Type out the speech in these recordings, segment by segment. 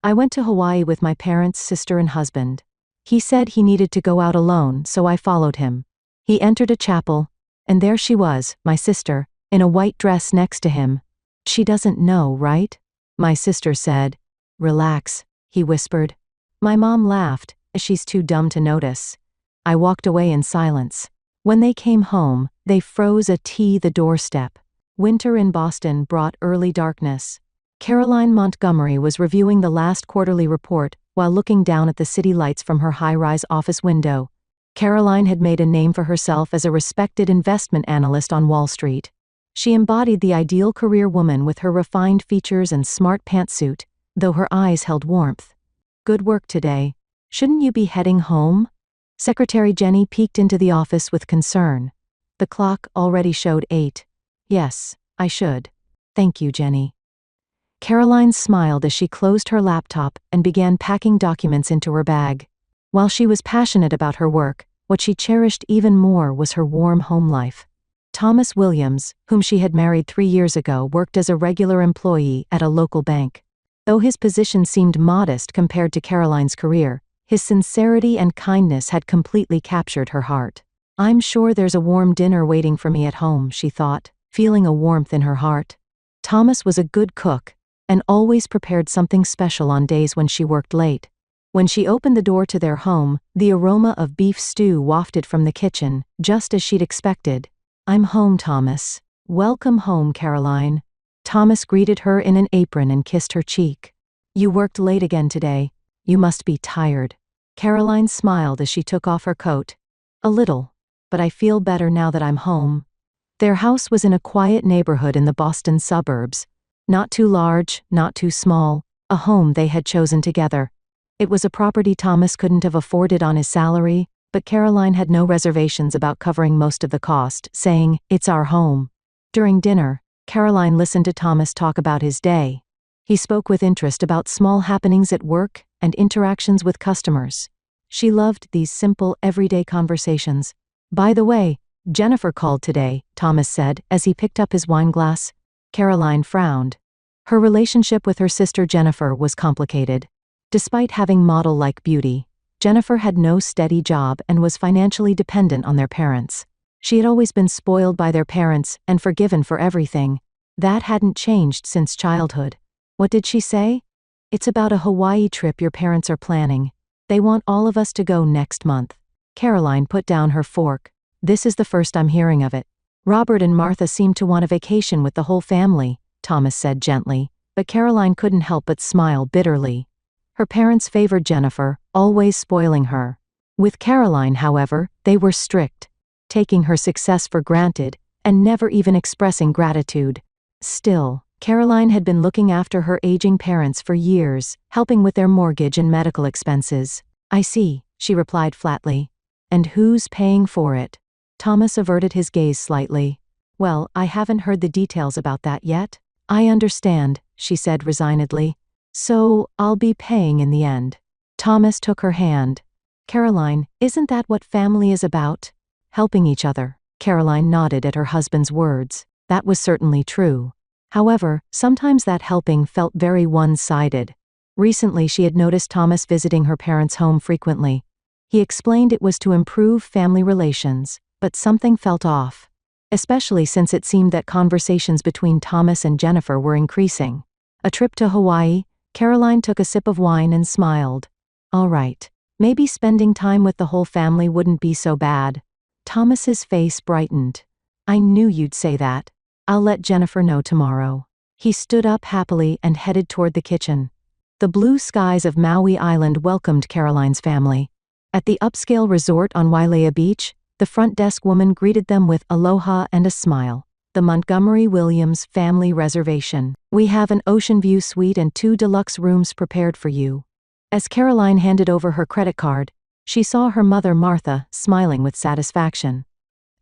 I went to Hawaii with my parents, sister, and husband. He said he needed to go out alone, so I followed him. He entered a chapel, and there she was, my sister, in a white dress next to him. She doesn't know, right? My sister said. Relax, he whispered. My mom laughed, as she's too dumb to notice. I walked away in silence. When they came home, they froze a tea the doorstep. Winter in Boston brought early darkness. Caroline Montgomery was reviewing the last quarterly report while looking down at the city lights from her high-rise office window. Caroline had made a name for herself as a respected investment analyst on Wall Street. She embodied the ideal career woman with her refined features and smart pantsuit, though her eyes held warmth. Good work today. Shouldn't you be heading home? Secretary Jenny peeked into the office with concern. The clock already showed 8. Yes, I should. Thank you, Jenny. Caroline smiled as she closed her laptop and began packing documents into her bag. While she was passionate about her work, what she cherished even more was her warm home life. Thomas Williams, whom she had married 3 years ago, worked as a regular employee at a local bank. Though his position seemed modest compared to Caroline's career, his sincerity and kindness had completely captured her heart. I'm sure there's a warm dinner waiting for me at home, she thought, feeling a warmth in her heart. Thomas was a good cook, and always prepared something special on days when she worked late. When she opened the door to their home, the aroma of beef stew wafted from the kitchen, just as she'd expected. I'm home, Thomas. Welcome home, Caroline. Thomas greeted her in an apron and kissed her cheek. You worked late again today. You must be tired. Caroline smiled as she took off her coat. A little, but I feel better now that I'm home. Their house was in a quiet neighborhood in the Boston suburbs. Not too large, not too small, a home they had chosen together. It was a property Thomas couldn't have afforded on his salary, but Caroline had no reservations about covering most of the cost, saying, "It's our home." During dinner, Caroline listened to Thomas talk about his day. He spoke with interest about small happenings at work and interactions with customers. She loved these simple, everyday conversations. By the way, Jennifer called today, Thomas said as he picked up his wine glass. Caroline frowned. Her relationship with her sister Jennifer was complicated. Despite having model-like beauty, Jennifer had no steady job and was financially dependent on their parents. She had always been spoiled by their parents and forgiven for everything. That hadn't changed since childhood. What did she say? It's about a Hawaii trip your parents are planning. They want all of us to go next month. Caroline put down her fork. This is the first I'm hearing of it. Robert and Martha seem to want a vacation with the whole family, Thomas said gently, but Caroline couldn't help but smile bitterly. Her parents favored Jennifer, always spoiling her. With Caroline, however, they were strict, taking her success for granted, and never even expressing gratitude. Still, Caroline had been looking after her aging parents for years, helping with their mortgage and medical expenses. I see, she replied flatly. And who's paying for it? Thomas averted his gaze slightly. Well, I haven't heard the details about that yet. I understand, she said resignedly. So, I'll be paying in the end. Thomas took her hand. Caroline, isn't that what family is about? Helping each other. Caroline nodded at her husband's words. That was certainly true. However, sometimes that helping felt very one-sided. Recently she had noticed Thomas visiting her parents' home frequently. He explained it was to improve family relations, but something felt off. Especially since it seemed that conversations between Thomas and Jennifer were increasing. A trip to Hawaii, Caroline took a sip of wine and smiled. All right, maybe spending time with the whole family wouldn't be so bad. Thomas's face brightened. I knew you'd say that. I'll let Jennifer know tomorrow. He stood up happily and headed toward the kitchen. The blue skies of Maui Island welcomed Caroline's family. At the upscale resort on Wailea Beach, the front desk woman greeted them with aloha and a smile. The Montgomery Williams family reservation. We have an ocean view suite and 2 deluxe rooms prepared for you. As Caroline handed over her credit card, she saw her mother Martha smiling with satisfaction.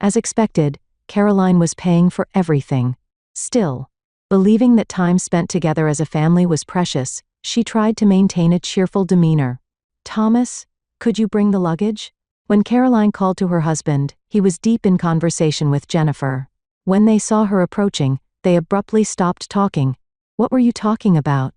As expected, Caroline was paying for everything. Still, believing that time spent together as a family was precious, she tried to maintain a cheerful demeanor. Thomas, could you bring the luggage? When Caroline called to her husband, he was deep in conversation with Jennifer. When they saw her approaching, they abruptly stopped talking. What were you talking about?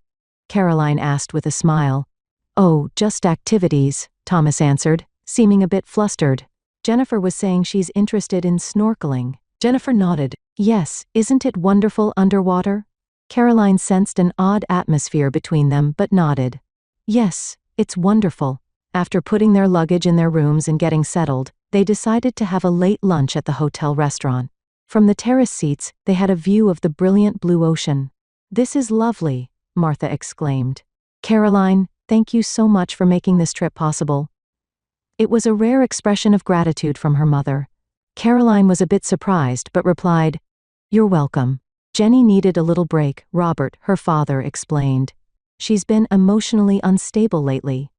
Caroline asked with a smile. Oh, just activities, Thomas answered, seeming a bit flustered. Jennifer was saying she's interested in snorkeling. Jennifer nodded. Yes, isn't it wonderful underwater? Caroline sensed an odd atmosphere between them but nodded. Yes, it's wonderful. After putting their luggage in their rooms and getting settled, they decided to have a late lunch at the hotel restaurant. From the terrace seats, they had a view of the brilliant blue ocean. This is lovely, Martha exclaimed. Caroline, thank you so much for making this trip possible. It was a rare expression of gratitude from her mother. Caroline was a bit surprised but replied, You're welcome. Jenny needed a little break, Robert, her father, explained. She's been emotionally unstable lately.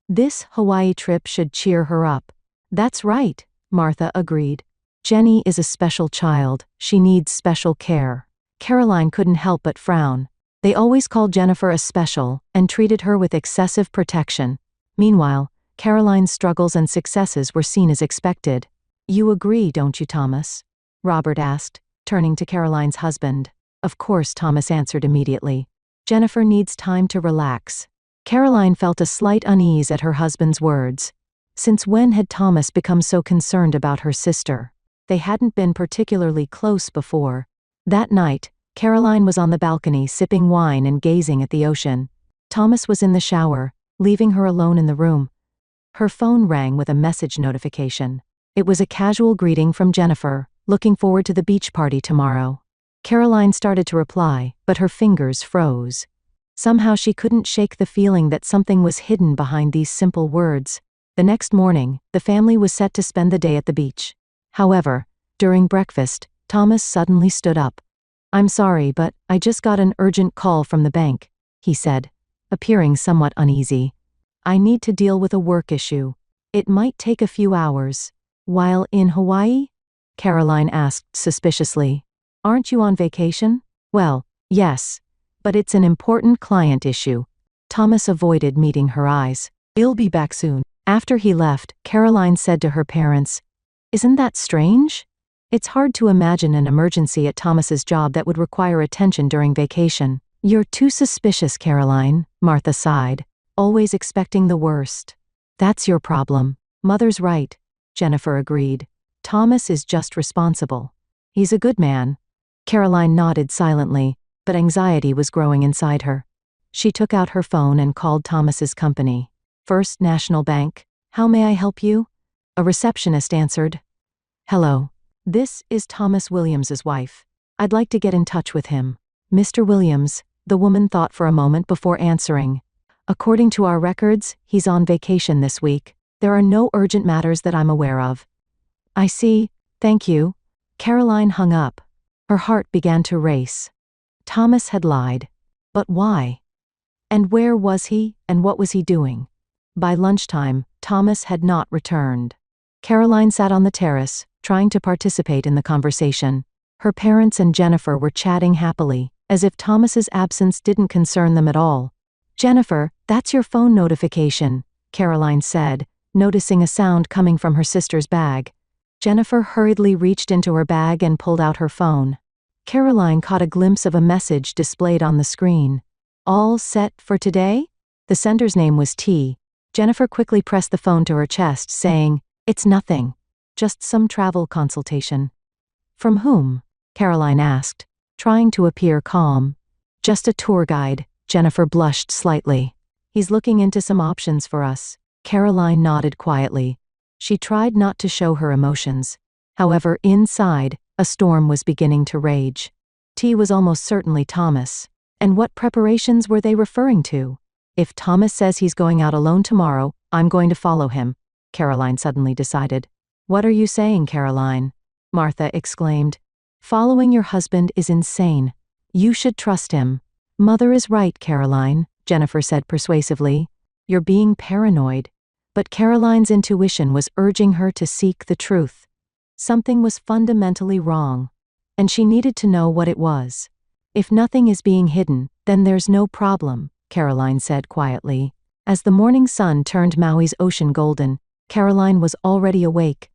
This Hawaii trip should cheer her up. That's right, Martha agreed. Jenny is a special child, she needs special care. Caroline couldn't help but frown. They always called Jennifer a special, and treated her with excessive protection. Meanwhile, Caroline's struggles and successes were seen as expected. You agree, don't you, Thomas? Robert asked, turning to Caroline's husband. Of course, Thomas answered immediately. Jennifer needs time to relax. Caroline felt a slight unease at her husband's words. Since when had Thomas become so concerned about her sister? They hadn't been particularly close before. That night, Caroline was on the balcony sipping wine and gazing at the ocean. Thomas was in the shower, leaving her alone in the room. Her phone rang with a message notification. It was a casual greeting from Jennifer, looking forward to the beach party tomorrow. Caroline started to reply, but her fingers froze. Somehow she couldn't shake the feeling that something was hidden behind these simple words. The next morning, the family was set to spend the day at the beach. However, during breakfast, Thomas suddenly stood up. I'm sorry, but I just got an urgent call from the bank, he said, appearing somewhat uneasy. I need to deal with a work issue. It might take a few hours. While in Hawaii? Caroline asked suspiciously. Aren't you on vacation? Well, yes. But it's an important client issue. Thomas avoided meeting her eyes. He'll be back soon. After he left, Caroline said to her parents, Isn't that strange? It's hard to imagine an emergency at Thomas's job that would require attention during vacation. You're too suspicious, Caroline, Martha sighed, always expecting the worst. That's your problem. Mother's right, Jennifer agreed. Thomas is just responsible. He's a good man. Caroline nodded silently, but anxiety was growing inside her. She took out her phone and called Thomas's company. First National Bank. How may I help you? A receptionist answered. Hello. This is Thomas Williams's wife. I'd like to get in touch with him. Mr. Williams, the woman thought for a moment before answering. According to our records, he's on vacation this week. There are no urgent matters that I'm aware of. I see, thank you. Caroline hung up. Her heart began to race. Thomas had lied. But why? And where was he, and what was he doing? By lunchtime, Thomas had not returned. Caroline sat on the terrace, trying to participate in the conversation. Her parents and Jennifer were chatting happily, as if Thomas's absence didn't concern them at all. Jennifer, that's your phone notification, Caroline said, noticing a sound coming from her sister's bag. Jennifer hurriedly reached into her bag and pulled out her phone. Caroline caught a glimpse of a message displayed on the screen. All set for today? The sender's name was T. Jennifer quickly pressed the phone to her chest, saying, It's nothing. Just some travel consultation. From whom? Caroline asked, trying to appear calm. Just a tour guide, Jennifer blushed slightly. He's looking into some options for us. Caroline nodded quietly. She tried not to show her emotions. However, inside, a storm was beginning to rage. T was almost certainly Thomas. And what preparations were they referring to? If Thomas says he's going out alone tomorrow, I'm going to follow him, Caroline suddenly decided. What are you saying, Caroline? Martha exclaimed. Following your husband is insane. You should trust him. Mother is right, Caroline, Jennifer said persuasively. You're being paranoid. But Caroline's intuition was urging her to seek the truth. Something was fundamentally wrong, and she needed to know what it was. If nothing is being hidden, then there's no problem, Caroline said quietly. As the morning sun turned Maui's ocean golden, Caroline was already awake.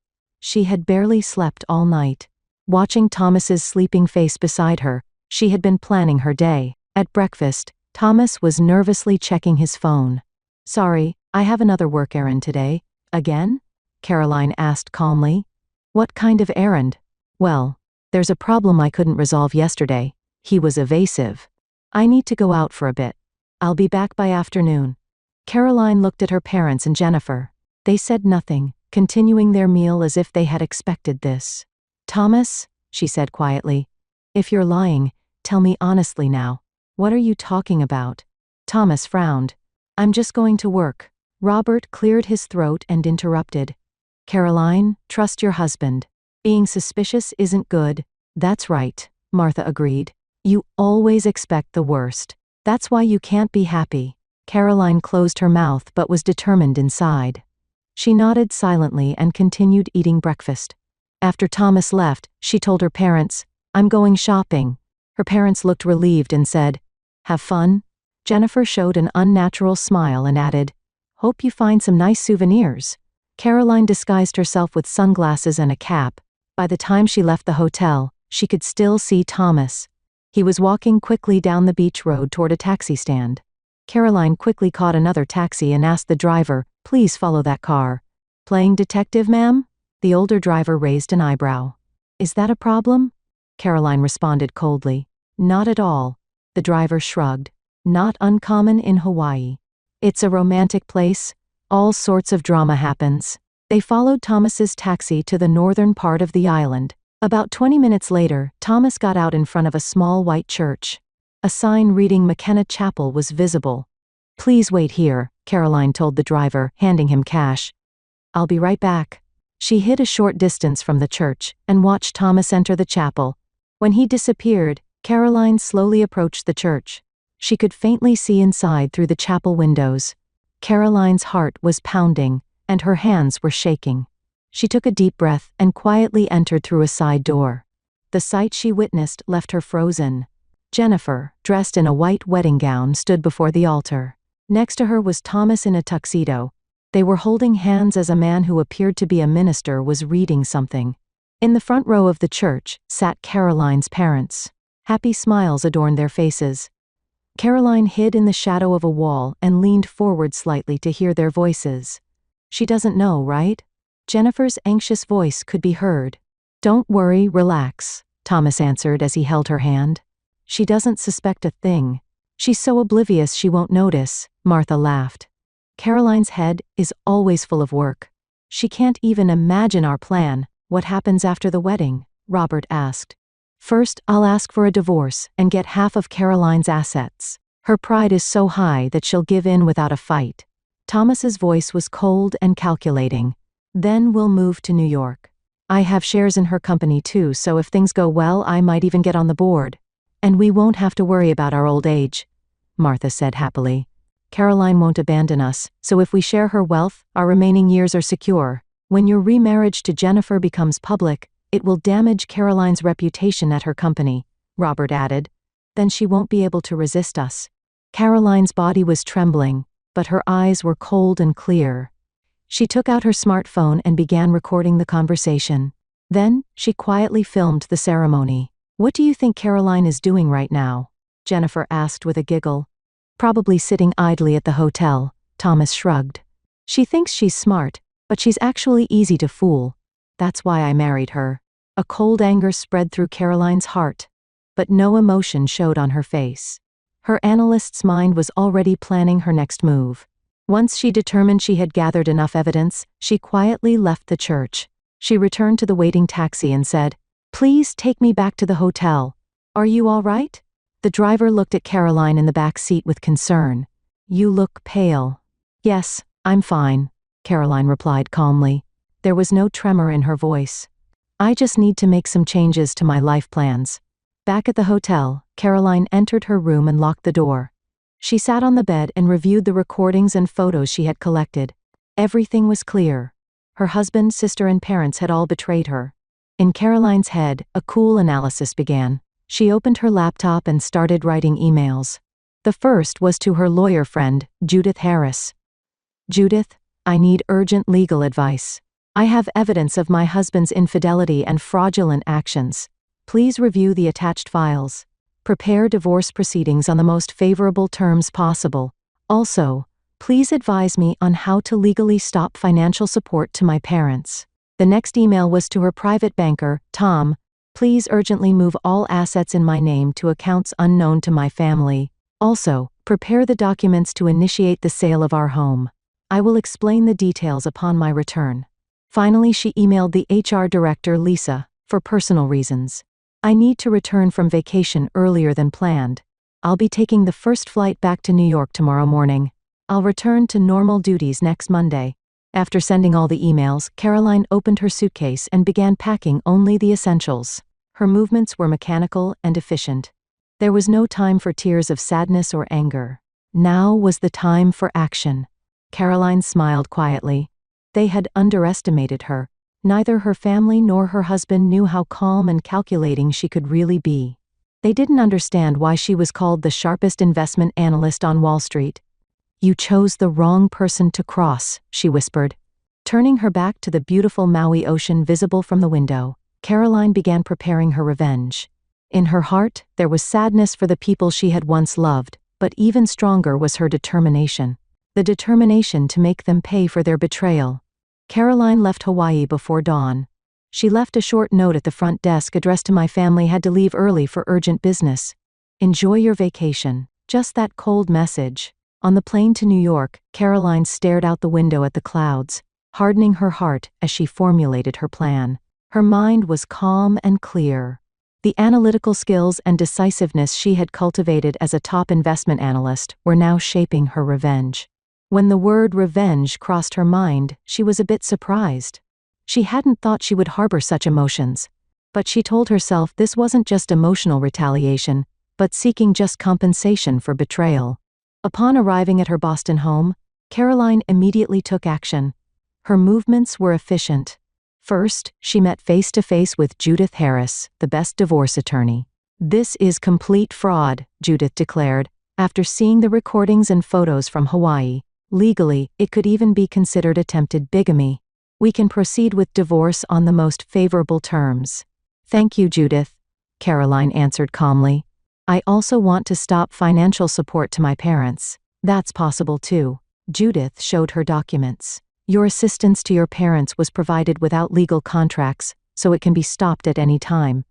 She had barely slept all night. Watching Thomas's sleeping face beside her, she had been planning her day. At breakfast, Thomas was nervously checking his phone. Sorry, I have another work errand today. Again? Caroline asked calmly. What kind of errand? Well, there's a problem I couldn't resolve yesterday. He was evasive. I need to go out for a bit. I'll be back by afternoon. Caroline looked at her parents and Jennifer. They said nothing, continuing their meal as if they had expected this. Thomas, she said quietly, if you're lying, tell me honestly now. What are you talking about? Thomas frowned. I'm just going to work. Robert cleared his throat and interrupted. Caroline, trust your husband. Being suspicious isn't good. That's right, Martha agreed. You always expect the worst. That's why you can't be happy. Caroline closed her mouth but was determined inside. She nodded silently and continued eating breakfast. After Thomas left, she told her parents, I'm going shopping. Her parents looked relieved and said, Have fun? Jennifer showed an unnatural smile and added, Hope you find some nice souvenirs. Caroline disguised herself with sunglasses and a cap. By the time she left the hotel, she could still see Thomas. He was walking quickly down the beach road toward a taxi stand. Caroline quickly caught another taxi and asked the driver, Please follow that car. Playing detective, ma'am? The older driver raised an eyebrow. Is that a problem? Caroline responded coldly. Not at all. The driver shrugged. Not uncommon in Hawaii. It's a romantic place. All sorts of drama happens. They followed Thomas's taxi to the northern part of the island. About 20 minutes later, Thomas got out in front of a small white church. A sign reading McKenna Chapel was visible. Please wait here, Caroline told the driver, handing him cash. I'll be right back. She hid a short distance from the church and watched Thomas enter the chapel. When he disappeared, Caroline slowly approached the church. She could faintly see inside through the chapel windows. Caroline's heart was pounding, and her hands were shaking. She took a deep breath and quietly entered through a side door. The sight she witnessed left her frozen. Jennifer, dressed in a white wedding gown, stood before the altar. Next to her was Thomas in a tuxedo. They were holding hands as a man who appeared to be a minister was reading something. In the front row of the church sat Caroline's parents. Happy smiles adorned their faces. Caroline hid in the shadow of a wall and leaned forward slightly to hear their voices. She doesn't know, right? Jennifer's anxious voice could be heard. Don't worry, relax, Thomas answered as he held her hand. She doesn't suspect a thing. She's so oblivious she won't notice, Martha laughed. Caroline's head is always full of work. She can't even imagine our plan. What happens after the wedding? Robert asked. First, I'll ask for a divorce and get half of Caroline's assets. Her pride is so high that she'll give in without a fight. Thomas's voice was cold and calculating. Then we'll move to New York. I have shares in her company too, so if things go well, I might even get on the board. And we won't have to worry about our old age, Martha said happily. Caroline won't abandon us, so if we share her wealth, our remaining years are secure. When your remarriage to Jennifer becomes public, it will damage Caroline's reputation at her company, Robert added. Then she won't be able to resist us. Caroline's body was trembling, but her eyes were cold and clear. She took out her smartphone and began recording the conversation. Then, she quietly filmed the ceremony. What do you think Caroline is doing right now? Jennifer asked with a giggle. Probably sitting idly at the hotel, Thomas shrugged. She thinks she's smart, but she's actually easy to fool. That's why I married her. A cold anger spread through Caroline's heart, but no emotion showed on her face. Her analyst's mind was already planning her next move. Once she determined she had gathered enough evidence, she quietly left the church. She returned to the waiting taxi and said, Please take me back to the hotel. Are you all right? The driver looked at Caroline in the back seat with concern. You look pale. Yes, I'm fine, Caroline replied calmly. There was no tremor in her voice. I just need to make some changes to my life plans. Back at the hotel, Caroline entered her room and locked the door. She sat on the bed and reviewed the recordings and photos she had collected. Everything was clear. Her husband, sister, and parents had all betrayed her. In Caroline's head, a cool analysis began. She opened her laptop and started writing emails. The first was to her lawyer friend, Judith Harris. Judith, I need urgent legal advice. I have evidence of my husband's infidelity and fraudulent actions. Please review the attached files. Prepare divorce proceedings on the most favorable terms possible. Also, please advise me on how to legally stop financial support to my parents. The next email was to her private banker, Tom. Please urgently move all assets in my name to accounts unknown to my family. Also, prepare the documents to initiate the sale of our home. I will explain the details upon my return. Finally, she emailed the HR director, Lisa, for personal reasons. I need to return from vacation earlier than planned. I'll be taking the first flight back to New York tomorrow morning. I'll return to normal duties next Monday. After sending all the emails, Caroline opened her suitcase and began packing only the essentials. Her movements were mechanical and efficient. There was no time for tears of sadness or anger. Now was the time for action. Caroline smiled quietly. They had underestimated her. Neither her family nor her husband knew how calm and calculating she could really be. They didn't understand why she was called the sharpest investment analyst on Wall Street. You chose the wrong person to cross, she whispered. Turning her back to the beautiful Maui ocean visible from the window, Caroline began preparing her revenge. In her heart, there was sadness for the people she had once loved, but even stronger was her determination. The determination to make them pay for their betrayal. Caroline left Hawaii before dawn. She left a short note at the front desk addressed to my family had to leave early for urgent business. Enjoy your vacation. Just that cold message. On the plane to New York, Caroline stared out the window at the clouds, hardening her heart as she formulated her plan. Her mind was calm and clear. The analytical skills and decisiveness she had cultivated as a top investment analyst were now shaping her revenge. When the word revenge crossed her mind, she was a bit surprised. She hadn't thought she would harbor such emotions. But she told herself this wasn't just emotional retaliation, but seeking just compensation for betrayal. Upon arriving at her Boston home, Caroline immediately took action. Her movements were efficient. First, she met face-to-face with Judith Harris, the best divorce attorney. "This is complete fraud," Judith declared, after seeing the recordings and photos from Hawaii. "Legally, it could even be considered attempted bigamy. We can proceed with divorce on the most favorable terms." "Thank you, Judith," Caroline answered calmly. "I also want to stop financial support to my parents." "That's possible too." Judith showed her documents. "Your assistance to your parents was provided without legal contracts, so it can be stopped at any time."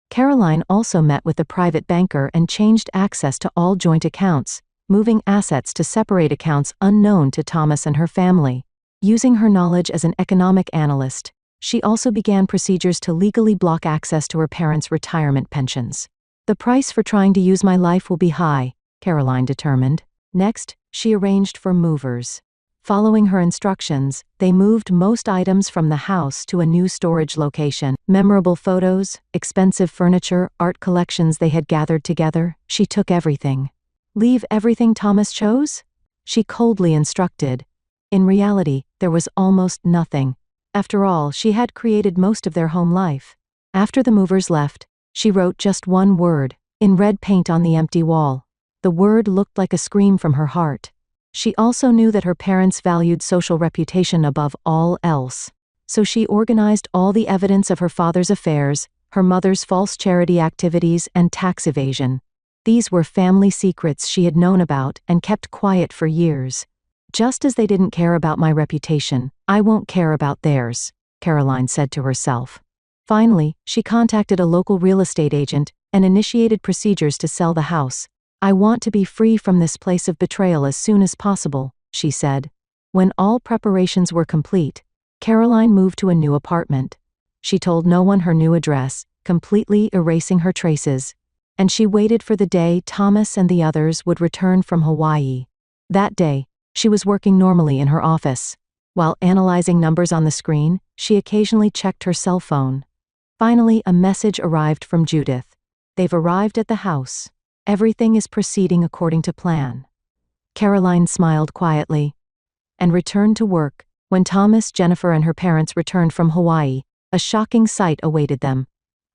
Caroline also met with the private banker and changed access to all joint accounts, moving assets to separate accounts unknown to Thomas and her family. Using her knowledge as an economic analyst, she also began procedures to legally block access to her parents' retirement pensions. "The price for trying to use my life will be high," Caroline determined. Next, she arranged for movers. Following her instructions, they moved most items from the house to a new storage location. Memorable photos, expensive furniture, art collections they had gathered together, she took everything. "Leave everything Thomas chose?" she coldly instructed. In reality, there was almost nothing. After all, she had created most of their home life. After the movers left, she wrote just one word, in red paint on the empty wall. The word looked like a scream from her heart. She also knew that her parents valued social reputation above all else. So she organized all the evidence of her father's affairs, her mother's false charity activities, and tax evasion. These were family secrets she had known about and kept quiet for years. "Just as they didn't care about my reputation, I won't care about theirs," Caroline said to herself. Finally, she contacted a local real estate agent and initiated procedures to sell the house. "I want to be free from this place of betrayal as soon as possible," she said. When all preparations were complete, Caroline moved to a new apartment. She told no one her new address, completely erasing her traces, and she waited for the day Thomas and the others would return from Hawaii. That day, she was working normally in her office. While analyzing numbers on the screen, she occasionally checked her cell phone. Finally, a message arrived from Judith. "They've arrived at the house. Everything is proceeding according to plan." Caroline smiled quietly and returned to work. When Thomas, Jennifer, and her parents returned from Hawaii, a shocking sight awaited them.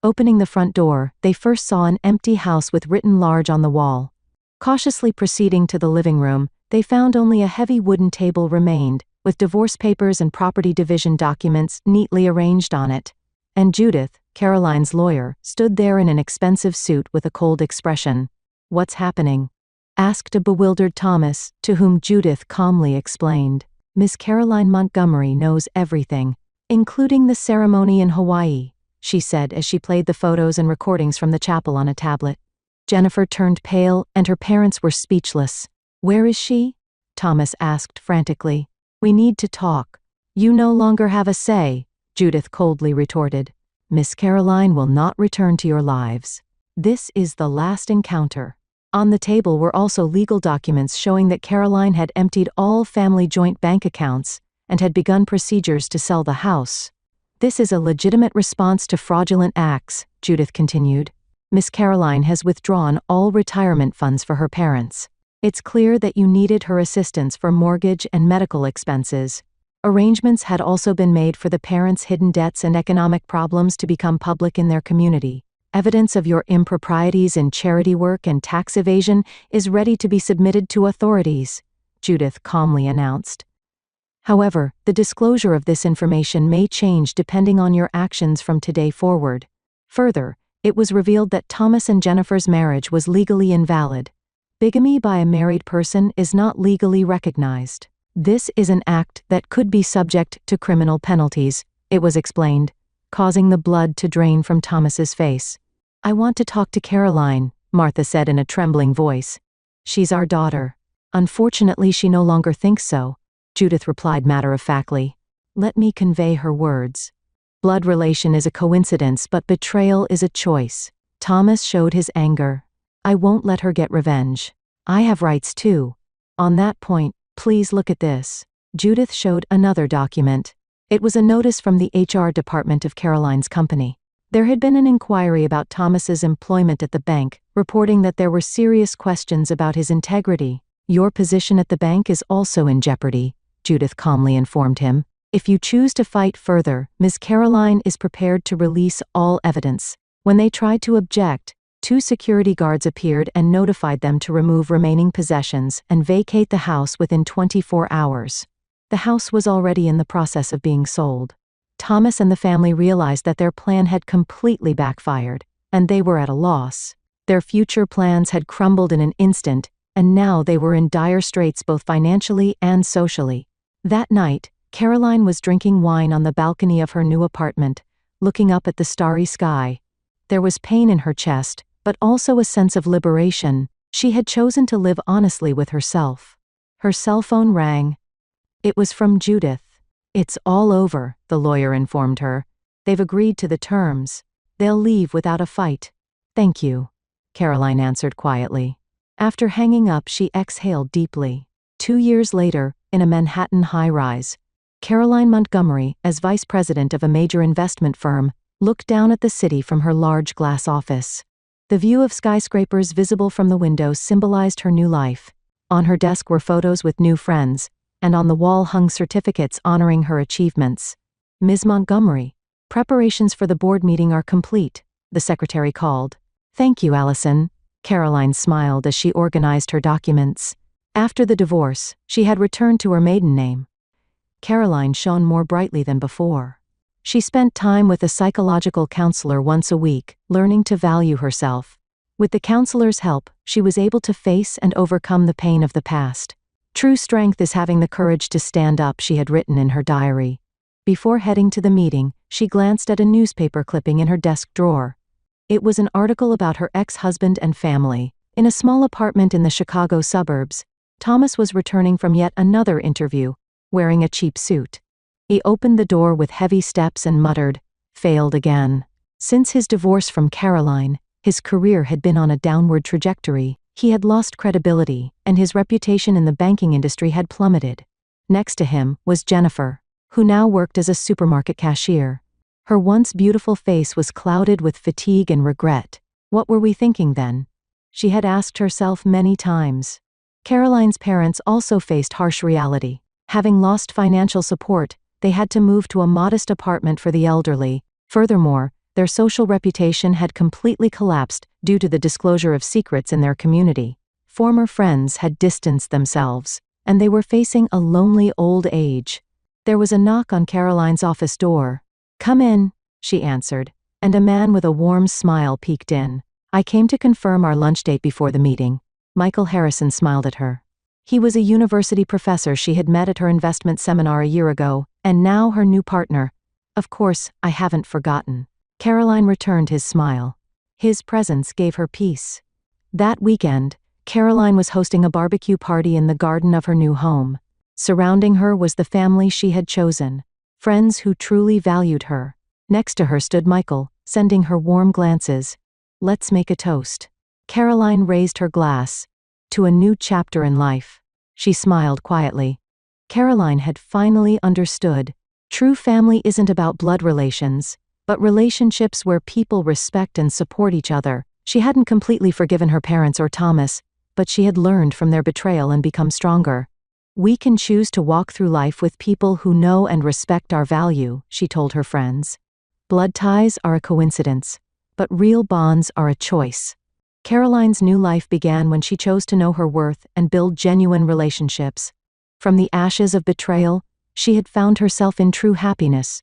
Opening the front door, they first saw an empty house with written large on the wall. Cautiously proceeding to the living room, they found only a heavy wooden table remained, with divorce papers and property division documents neatly arranged on it. And Judith, Caroline's lawyer, stood there in an expensive suit with a cold expression. "What's happening?" asked a bewildered Thomas, to whom Judith calmly explained. "Miss Caroline Montgomery knows everything, including the ceremony in Hawaii," she said as she played the photos and recordings from the chapel on a tablet. Jennifer turned pale, and her parents were speechless. "Where is she?" Thomas asked frantically. "We need to talk." "You no longer have a say," Judith coldly retorted. "Miss Caroline will not return to your lives. This is the last encounter." On the table were also legal documents showing that Caroline had emptied all family joint bank accounts and had begun procedures to sell the house. "This is a legitimate response to fraudulent acts," Judith continued. "Miss Caroline has withdrawn all retirement funds for her parents. It's clear that you needed her assistance for mortgage and medical expenses. Arrangements had also been made for the parents' hidden debts and economic problems to become public in their community. Evidence of your improprieties in charity work and tax evasion is ready to be submitted to authorities," Judith calmly announced. "However, the disclosure of this information may change depending on your actions from today forward." Further, it was revealed that Thomas and Jennifer's marriage was legally invalid. Bigamy by a married person is not legally recognized. "This is an act that could be subject to criminal penalties," it was explained, causing the blood to drain from Thomas's face. "I want to talk to Caroline," Martha said in a trembling voice. "She's our daughter." "Unfortunately, she no longer thinks so," Judith replied matter-of-factly. "Let me convey her words. Blood relation is a coincidence, but betrayal is a choice." Thomas showed his anger. "I won't let her get revenge. I have rights too. On that point, please look at this." Judith showed another document. It was a notice from the HR department of Caroline's company. There had been an inquiry about Thomas's employment at the bank, reporting that there were serious questions about his integrity. "Your position at the bank is also in jeopardy," Judith calmly informed him. "If you choose to fight further, Ms. Caroline is prepared to release all evidence." When they tried to object, 2 security guards appeared and notified them to remove remaining possessions and vacate the house within 24 hours. The house was already in the process of being sold. Thomas and the family realized that their plan had completely backfired, and they were at a loss. Their future plans had crumbled in an instant, and now they were in dire straits both financially and socially. That night, Caroline was drinking wine on the balcony of her new apartment, looking up at the starry sky. There was pain in her chest, but also a sense of liberation. She had chosen to live honestly with herself. Her cell phone rang. It was from Judith. "It's all over," the lawyer informed her. "They've agreed to the terms. They'll leave without a fight." "Thank you," Caroline answered quietly. After hanging up, she exhaled deeply. 2 years later, in a Manhattan high-rise, Caroline Montgomery, as vice president of a major investment firm, looked down at the city from her large glass office. The view of skyscrapers visible from the window symbolized her new life. On her desk were photos with new friends, and on the wall hung certificates honoring her achievements. "Ms. Montgomery, preparations for the board meeting are complete," the secretary called. "Thank you, Allison." Caroline smiled as she organized her documents. After the divorce, she had returned to her maiden name. Caroline shone more brightly than before. She spent time with a psychological counselor once a week, learning to value herself. With the counselor's help, she was able to face and overcome the pain of the past. "True strength is having the courage to stand up," she had written in her diary. Before heading to the meeting, she glanced at a newspaper clipping in her desk drawer. It was an article about her ex-husband and family. In a small apartment in the Chicago suburbs, Thomas was returning from yet another interview, wearing a cheap suit. He opened the door with heavy steps and muttered, "Failed again." Since his divorce from Caroline, his career had been on a downward trajectory. He had lost credibility, and his reputation in the banking industry had plummeted. Next to him was Jennifer, who now worked as a supermarket cashier. Her once beautiful face was clouded with fatigue and regret. What were we thinking then? She had asked herself many times. Caroline's parents also faced harsh reality. Having lost financial support, they had to move to a modest apartment for the elderly. Furthermore, their social reputation had completely collapsed due to the disclosure of secrets in their community. Former friends had distanced themselves, and they were facing a lonely old age. There was a knock on Caroline's office door. "Come in," she answered, and a man with a warm smile peeked in. "I came to confirm our lunch date before the meeting." Michael Harrison smiled at her. He was a university professor she had met at her investment seminar a year ago, and now her new partner. "Of course, I haven't forgotten." Caroline returned his smile. His presence gave her peace. That weekend, Caroline was hosting a barbecue party in the garden of her new home. Surrounding her was the family she had chosen, friends who truly valued her. Next to her stood Michael, sending her warm glances. "Let's make a toast." Caroline raised her glass. "To a new chapter in life." She smiled quietly. Caroline had finally understood. True family isn't about blood relations, but relationships where people respect and support each other. She hadn't completely forgiven her parents or Thomas, but she had learned from their betrayal and become stronger. "We can choose to walk through life with people who know and respect our value," she told her friends. "Blood ties are a coincidence, but real bonds are a choice." Caroline's new life began when she chose to know her worth and build genuine relationships. From the ashes of betrayal, she had found herself in true happiness,